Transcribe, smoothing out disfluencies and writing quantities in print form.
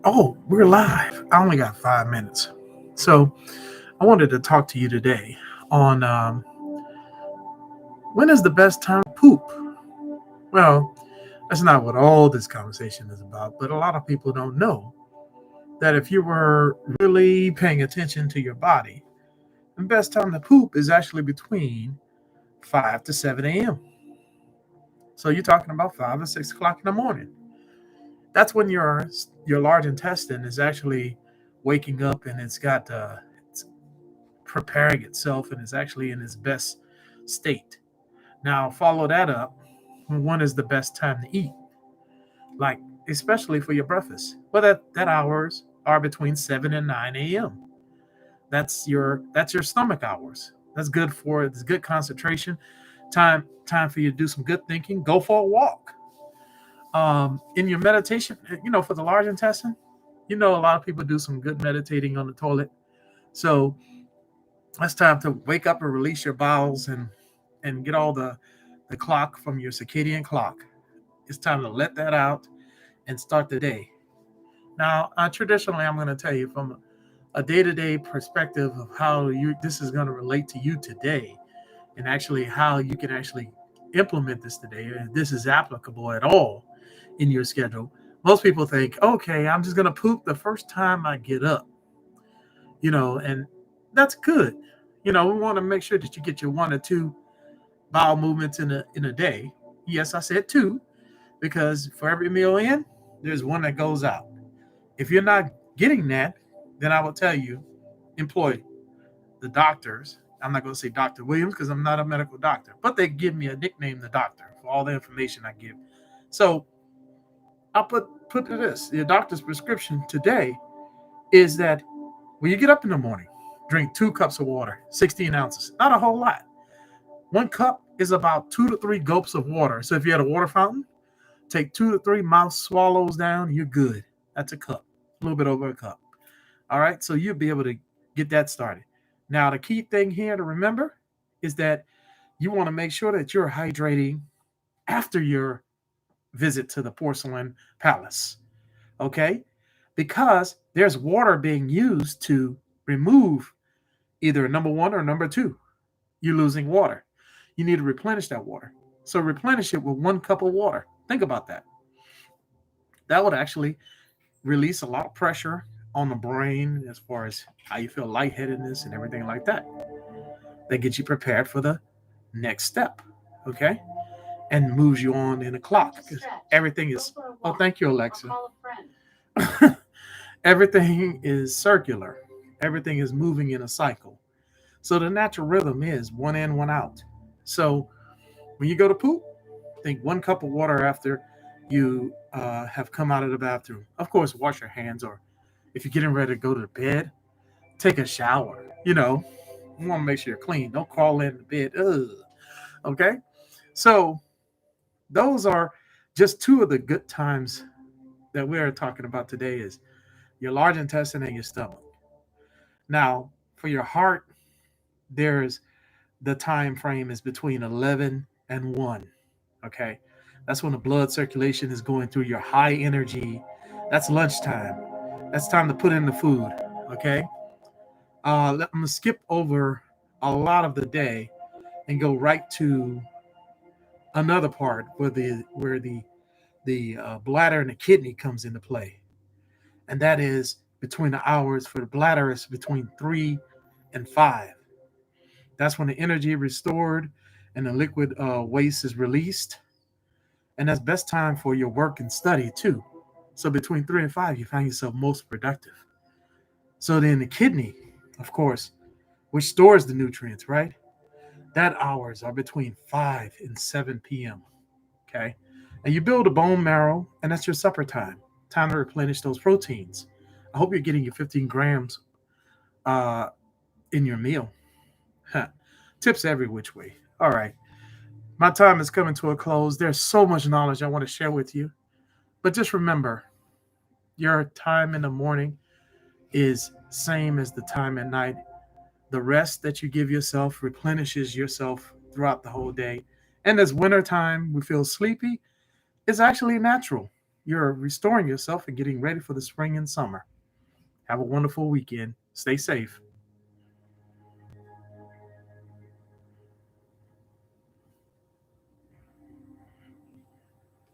Oh, we're live. I only got 5 minutes. So I wanted to talk to you today on when is the best time to poop? Well, that's not what all this conversation is about, but a lot of people don't know that if you were really paying attention to your body, the best time to poop is actually between 5 to 7 a.m. So you're talking about 5 or 6 o'clock in the morning. That's when your large intestine is actually waking up and it's preparing itself and is actually in its best state. Now, follow that up. When is the best time to eat? Like, especially for your breakfast. Well, that hours are between 7 and 9 a.m. That's your stomach hours. That's good for it's good concentration. Time for you to do some good thinking. Go for a walk. In your meditation, for the large intestine, a lot of people do some good meditating on the toilet. So it's time to wake up and release your bowels and get all the clock from your circadian clock. It's time to let that out and start the day. Now, traditionally, I'm going to tell you from a day-to-day perspective of how you this is going to relate to you today, and actually how you can actually implement this today. If this is applicable at all in your schedule. Most people think, okay, I'm just going to poop the first time I get up, and that's good. We want to make sure that you get your one or two bowel movements in a day. Yes, I said two, because for every meal in, there's one that goes out. If you're not getting that, then I will tell you, employ the doctors. I'm not going to say Dr. Williams because I'm not a medical doctor, but they give me a nickname, the doctor, for all the information I give. So I'll put to this: your doctor's prescription today is that when you get up in the morning, drink 2 cups of water, 16 ounces, not a whole lot. 1 cup is about 2 to 3 gulps of water. So if you had a water fountain, take 2 to 3 mouth swallows down, you're good. That's a cup, a little bit over a cup. All right, so you'll be able to get that started. Now, the key thing here to remember is that you want to make sure that you're hydrating after your visit to the porcelain palace. Okay, because there's water being used to remove either number one or number two. You're losing water. You need to replenish that water. So replenish it with 1 cup of water. Think about that. That would actually release a lot of pressure on the brain as far as how you feel lightheadedness and everything like that. That gets you prepared for the next step. Okay? And moves you on in the clock. Because everything is, oh, thank you, Alexa. Everything is circular. Everything is moving in a cycle. So the natural rhythm is one in, one out. So when you go to poop, think 1 cup of water after you have come out of the bathroom. Of course, wash your hands, or if you're getting ready to go to bed, take a shower. You want to make sure you're clean. Don't crawl in the bed. Ugh. Okay? So those are just two of the good times that we're talking about today is your large intestine and your stomach. Now, for your heart, there's the time frame is between 11 and 1. Okay? That's when the blood circulation is going through your high energy. That's lunchtime. That's time to put in the food. Okay? I'm going to skip over a lot of the day and go right to another part where the bladder and the kidney comes into play, and that is between the hours for the bladder is between 3 and 5. That's when the energy is restored and the liquid waste is released, and that's best time for your work and study too. So between 3 and 5, you find yourself most productive. So then the kidney, of course, which stores the nutrients, right? That hours are between 5 and 7 p.m. Okay, and you build a bone marrow, and that's your supper time. Time to replenish those proteins. I hope you're getting your 15 grams uh, in your meal. Huh. Tips every which way. All right, my time is coming to a close. There's so much knowledge I want to share with you, but just remember, your time in the morning is same as the time at night. The rest that you give yourself replenishes yourself throughout the whole day. And as winter time, we feel sleepy. It's actually natural. you're restoring yourself and getting ready for the spring and summer. Have a wonderful weekend. Stay safe.